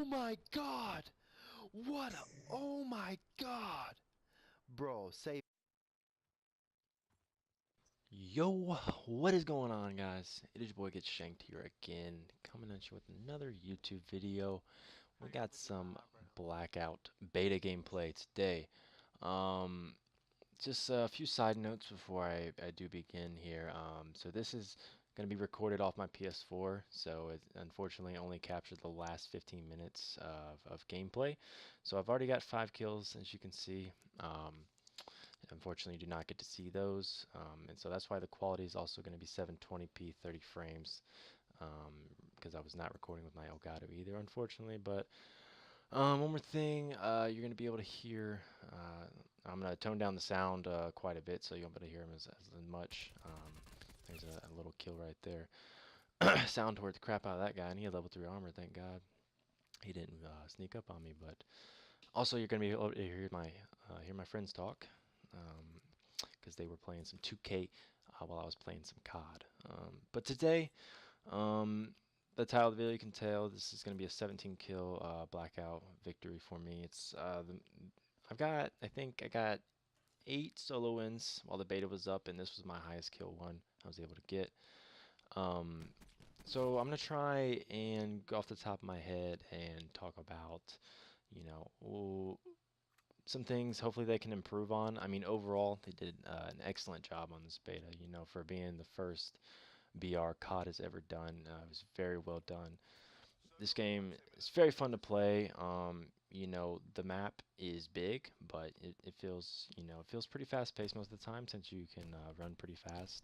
my god! What a, oh my god! Bro, say Yo, what is going on, guys? It is your boy xGetShankedx here again, coming at you with another YouTube video. We got some Blackout beta gameplay today. Um, just a few side notes before I do begin here. So this is going to be recorded off my PS4, so it unfortunately only captured the last 15 minutes of gameplay. So I've already got 5 kills, as you can see. Unfortunately, you do not get to see those, and so that's why the quality is also going to be 720p 30 frames, because I was not recording with my Elgato either, unfortunately. But one more thing, you're going to be able to hear, I'm going to tone down the sound quite a bit so you won't be able to hear them as much. There's a little kill right there. Sound toward the crap out of that guy, and he had level 3 armor, thank God. He didn't sneak up on me, but also you're going to be able to hear my friends talk. Because they were playing some 2K while I was playing some COD. But today, the title of the video, you can tell this is going to be a 17 kill Blackout victory for me. I think I got 8 solo wins while the beta was up, and this was my highest kill one I was able to get. Um, so I'm going to try and go off the top of my head and talk about, you know, some things hopefully they can improve on. I mean, overall, they did an excellent job on this beta, for being the first BR COD has ever done. It was very well done. This game is very fun to play. The map is big, but it feels pretty fast paced most of the time since you can run pretty fast.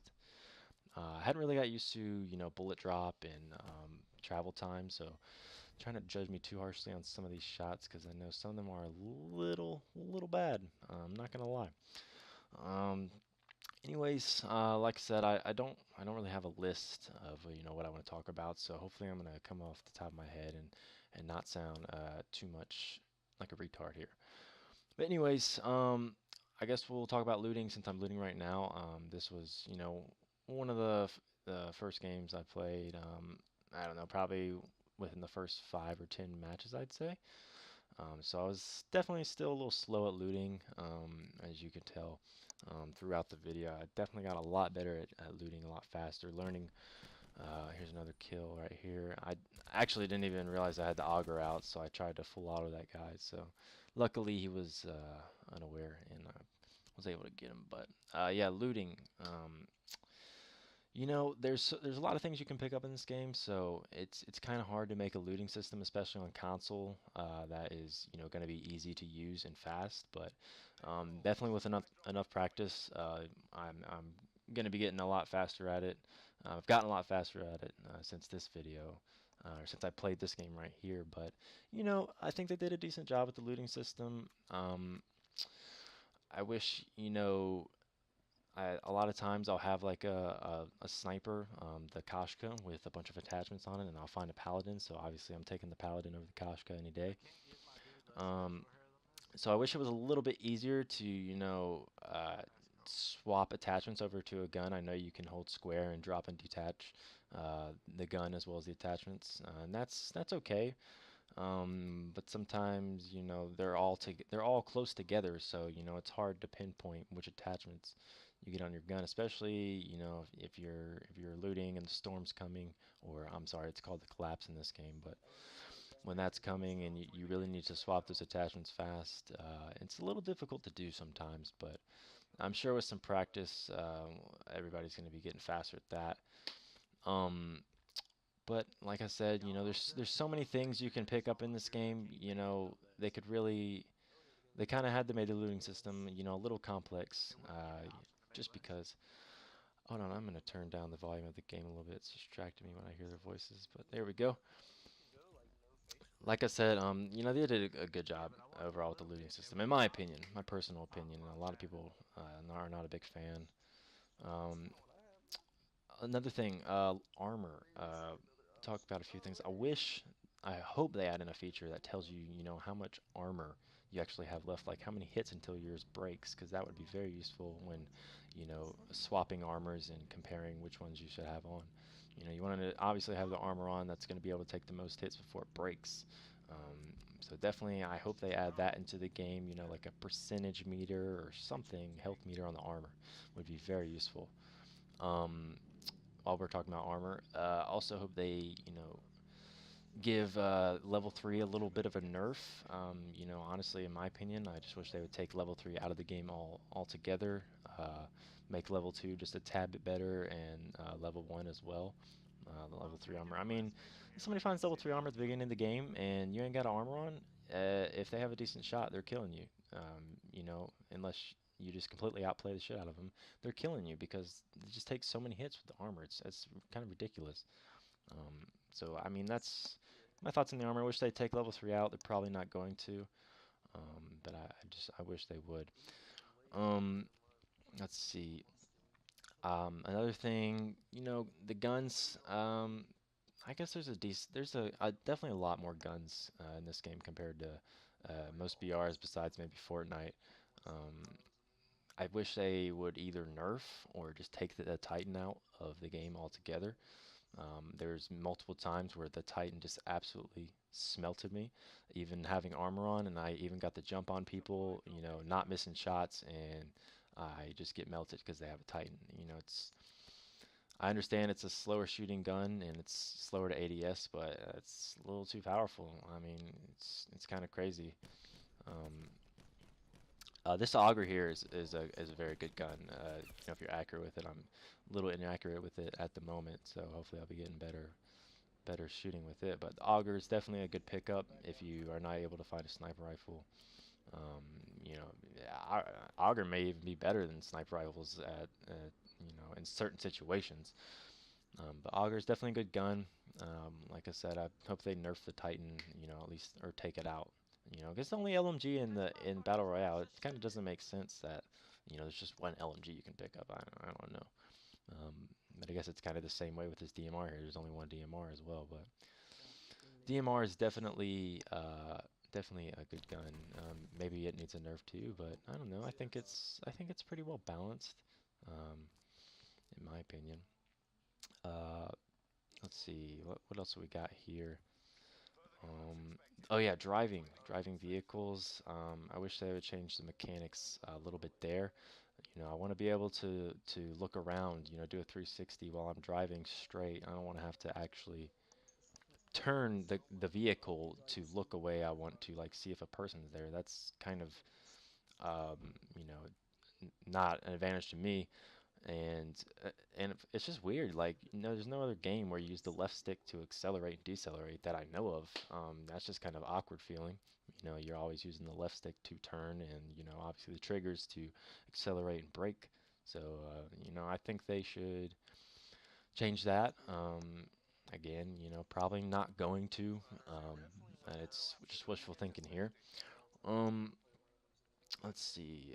I hadn't really got used to, bullet drop and travel time, so trying to judge me too harshly on some of these shots because I know some of them are a little bad. I'm not gonna lie. Um, like I said, I don't really have a list of what I want to talk about. So hopefully I'm gonna come off the top of my head and not sound too much like a retard here. But I guess we'll talk about looting since I'm looting right now. This was one of the first games I played. I don't know, probably within the first 5 or 10 matches, I'd say. So I was definitely still a little slow at looting, as you can tell throughout the video. I definitely got a lot better at looting, a lot faster, learning. Here's another kill right here. I actually didn't even realize I had the auger out, so I tried to full auto that guy. So luckily he was unaware, and I was able to get him. But yeah, looting. There's a lot of things you can pick up in this game, so it's kind of hard to make a looting system, especially on console, that is going to be easy to use and fast. But definitely with enough practice, I'm going to be getting a lot faster at it. I've gotten a lot faster at it since this video, or since I played this game right here. But I think they did a decent job with the looting system. I wish a lot of times I'll have like a sniper, the Koshka, with a bunch of attachments on it, and I'll find a paladin. So obviously I'm taking the paladin over the Koshka any day. Um, so I wish it was a little bit easier to, swap attachments over to a gun. I know you can hold square and drop and detach the gun as well as the attachments, and that's okay. But sometimes, they're all close together, so it's hard to pinpoint which attachments you get on your gun, especially if you're looting and the storm's coming, or I'm sorry, it's called the collapse in this game, but when that's coming and you really need to swap those attachments fast, it's a little difficult to do sometimes, but I'm sure with some practice, everybody's going to be getting faster at that. Um, but like I said, there's so many things you can pick up in this game. They kind of had to make the looting system, a little complex, just because. Hold on, I'm gonna turn down the volume of the game a little bit. It's distracting me when I hear their voices. But there we go. Like I said, they did a good job overall with the looting system, in my opinion, my personal opinion. And a lot of people are not a big fan. Um, Another thing, armor. Talk about a few things. I hope they add in a feature that tells you, how much armor you actually have left, like how many hits until yours breaks, because that would be very useful when, swapping armors and comparing which ones you should have on. You want to obviously have the armor on that's going to be able to take the most hits before it breaks. So definitely, I hope they add that into the game. Like a percentage meter or something, health meter on the armor would be very useful. Um, while we're talking about armor, also hope they, give level 3 a little bit of a nerf. Honestly, in my opinion, I just wish they would take level 3 out of the game altogether. Make level 2 just a tad bit better, and level 1 as well. The level 3 armor. I mean, if somebody finds level 3 armor at the beginning of the game and you ain't got armor on, if they have a decent shot, they're killing you. Unless you just completely outplay the shit out of them, they're killing you because it just takes so many hits with the armor. It's kind of ridiculous. Um, so I mean that's my thoughts on the armor. I wish they'd take level 3 out. They're probably not going to, but I wish they would. Um, let's see. Another thing, the guns. I guess definitely a lot more guns in this game compared to most BRs besides maybe Fortnite. Um, I wish they would either nerf or just take the Titan out of the game altogether. There's multiple times where the Titan just absolutely smelted me, even having armor on, and I even got the jump on people, not missing shots, and I just get melted because they have a Titan. I understand it's a slower shooting gun and it's slower to ADS, but it's a little too powerful. I mean, it's kind of crazy. Um, this auger here is a very good gun. If you're accurate with it, I'm a little inaccurate with it at the moment, so hopefully I'll be getting better shooting with it. But the auger is definitely a good pickup if you are not able to find a sniper rifle. Um, auger may even be better than sniper rifles in certain situations. But auger is definitely a good gun. Like I said, I hope they nerf the Titan, at least or take it out. Because the only LMG in Battle Royale, it kind of doesn't make sense that there's just one LMG you can pick up. I don't know. Um, but I guess it's kind of the same way with this DMR here. There's only one DMR as well, but DMR is definitely a good gun. Maybe it needs a nerf too, but I don't know. I think it's pretty well balanced, um, in my opinion. Uh, let's see what else we got here. Oh yeah, driving vehicles. I wish they would change the mechanics a little bit there. I want to be able to look around, do a 360 while I'm driving straight. I don't want to have to actually turn the vehicle to look away. I want to like see if a person's there. That's kind of um, you know not an advantage to me. And it's just weird. Like there's no other game where you use the left stick to accelerate and decelerate that I know of. That's just kind of awkward feeling. You're always using the left stick to turn, and obviously the triggers to accelerate and brake. So I think they should change that. Again, probably not going to. And it's just wishful thinking here. Um, let's see.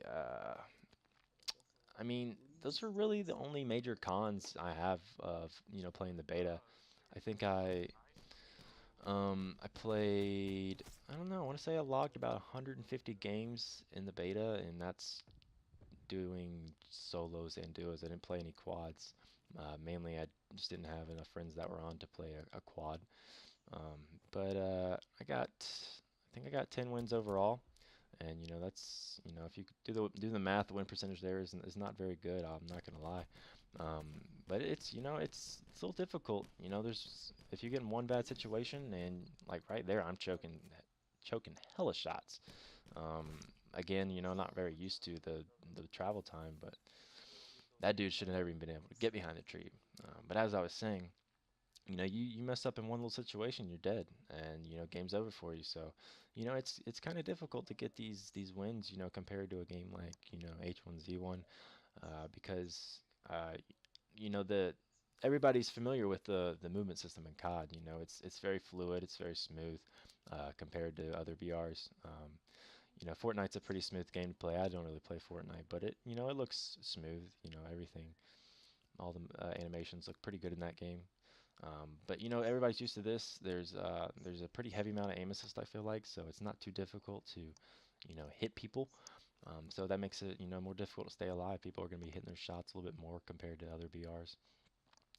I mean, those are really the only major cons I have of playing the beta. I think I played, I don't know, I want to say I logged about 150 games in the beta, and that's doing solos and duos. I didn't play any quads. Mainly, I just didn't have enough friends that were on to play a quad. Um, but I think I got 10 wins overall, and that's if you do the math, the win percentage there is not very good. I'm not gonna lie. Um, but it's a little difficult. There's if you get in one bad situation and like right there, I'm choking hella shots. Um, again, not very used to the travel time, but that dude should have never even been able to get behind the tree. But as I was saying, you mess up in one little situation, you're dead, and game's over for you. So, it's kind of difficult to get these wins, compared to a game like H1Z1, because the everybody's familiar with the movement system in COD. It's very fluid, it's very smooth, compared to other BRs. Fortnite's a pretty smooth game to play. I don't really play Fortnite, but it looks smooth. Everything, all the animations look pretty good in that game. But everybody's used to this. There's a pretty heavy amount of aim assist, I feel like, so it's not too difficult to hit people. So that makes it more difficult to stay alive. People are going to be hitting their shots a little bit more compared to other BRs,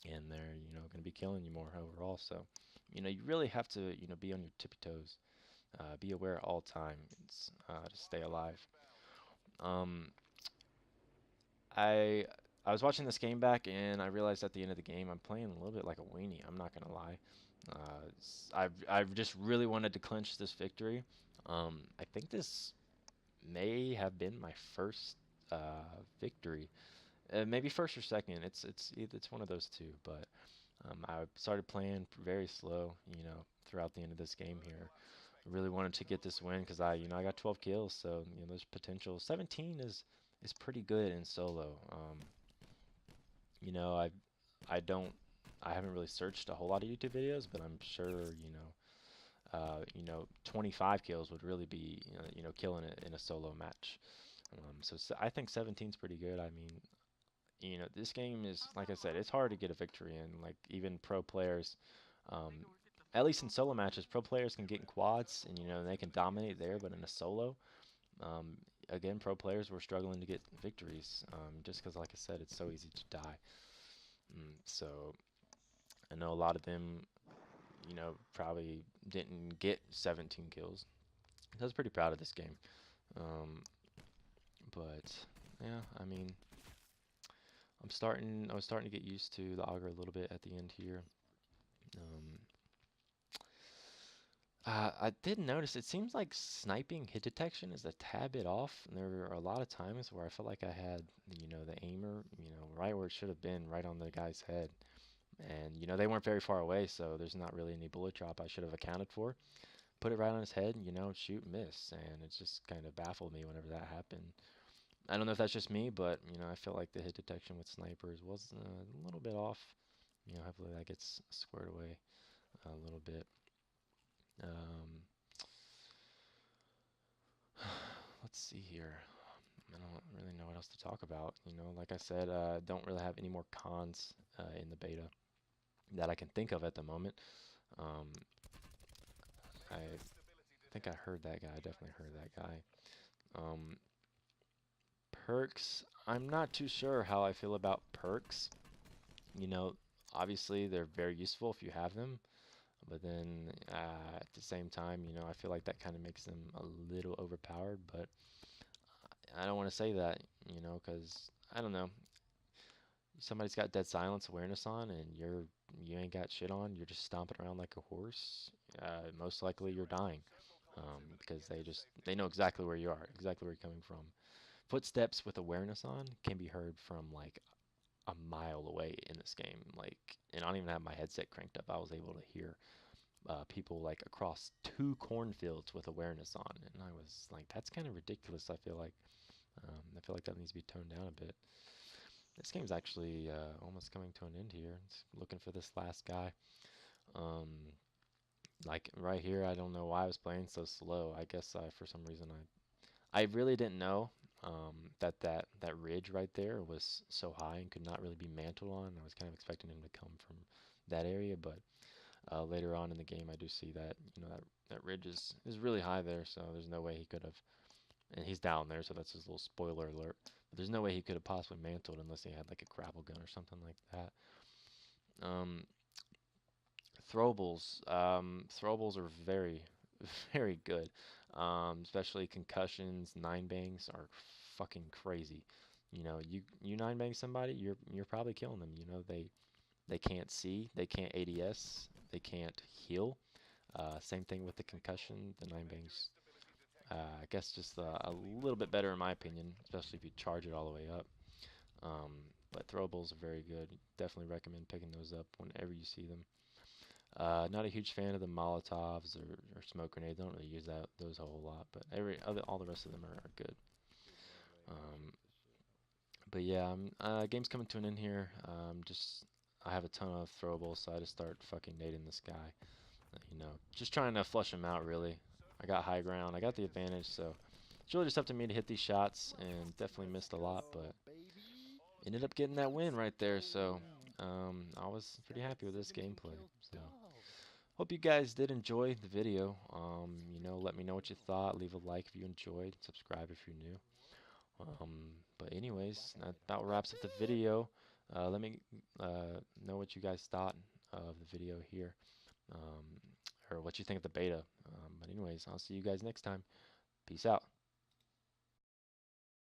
and they're going to be killing you more overall. So you really have to be on your tippy toes. Be aware at all times to stay alive. Um, I I was watching this game back and I realized at the end of the game I'm playing a little bit like a weenie. I'm not gonna lie. I've just really wanted to clinch this victory. I think this may have been my first victory. Maybe first or second. It's one of those two. But I started playing very slow, throughout the end of this game here. I really wanted to get this win because I got 12 kills, so there's potential. 17 is pretty good in solo. You know, I don't I haven't really searched a whole lot of YouTube videos, but I'm sure 25 kills would really be killing it in a solo match. I think 17 is pretty good. I mean, this game is, like I said, it's hard to get a victory in. Like even pro players, um, at least in solo matches, pro players can get in quads and they can dominate there. But in a solo, um, again, pro players were struggling to get victories just because, like I said, it's so easy to die. So I know a lot of them, probably didn't get 17 kills. I was pretty proud of this game. Um, but yeah, I mean, I was starting to get used to the auger a little bit at the end here. Um, I did notice it seems like sniping hit detection is a tad bit off. And there were a lot of times where I felt like I had, the aimer, right where it should have been, right on the guy's head. And, they weren't very far away, so there's not really any bullet drop I should have accounted for. Put it right on his head, shoot, miss. And it just kind of baffled me whenever that happened. I don't know if that's just me, but, I feel like the hit detection with snipers was a little bit off. Hopefully that gets squared away a little bit. Um, let's see here. I don't really know what else to talk about. Like I said, don't really have any more cons in the beta that I can think of at the moment. Um, I think I heard that guy. I definitely heard that guy. Um, perks. I'm not too sure how I feel about perks. You know, Obviously they're very useful if you have them, but then at the same time, I feel like that kind of makes them a little overpowered. But I don't want to say that, because I don't know. Somebody's got dead silence awareness on, and you ain't got shit on. You're just stomping around like a horse. Most likely you're dying, because they know exactly where you are, exactly where you're coming from. Footsteps with awareness on can be heard from like a mile away in this game. Like, and I don't even have my headset cranked up. I was able to hear people like across 2 cornfields with awareness on, and I was like, that's kind of ridiculous. I feel like that needs to be toned down a bit. This game's actually almost coming to an end here. It's looking for this last guy. Um, like right here, I don't know why I was playing so slow. I guess for some reason I really didn't know that ridge right there was so high and could not really be mantled on. I was kind of expecting him to come from that area, but later on in the game, I do see that that ridge is really high there, so there's no way he could have. And he's down there, so that's his little spoiler alert. But there's no way he could have possibly mantled unless he had like a grapple gun or something like that. Throwables are very, very good. Especially concussions, nine bangs are fucking crazy. You nine bang somebody, you're probably killing them. They can't see, they can't ADS, they can't heal. Same thing with the concussion, the nine bangs. I guess just a little bit better in my opinion, especially if you charge it all the way up. Um, but throwables are very good. Definitely recommend picking those up whenever you see them. Not a huge fan of the Molotovs or smoke grenades. Don't really use those a whole lot, but all the rest of them are good. Um, but yeah, game's coming to an end here. I have a ton of throwables, so I just start fucking nading this guy. Just trying to flush him out really. I got high ground. I got the advantage, so it's really just up to me to hit these shots, and definitely missed a lot, but ended up getting that win right there. So I was pretty happy with this gameplay. So. Hope you guys did enjoy the video. Let me know what you thought. Leave a like if you enjoyed. Subscribe if you're new. But anyways, that about wraps up the video. Let me know what you guys thought of the video here, um, or what you think of the beta. But anyways. anyways, I'll see you guys next time. Peace out.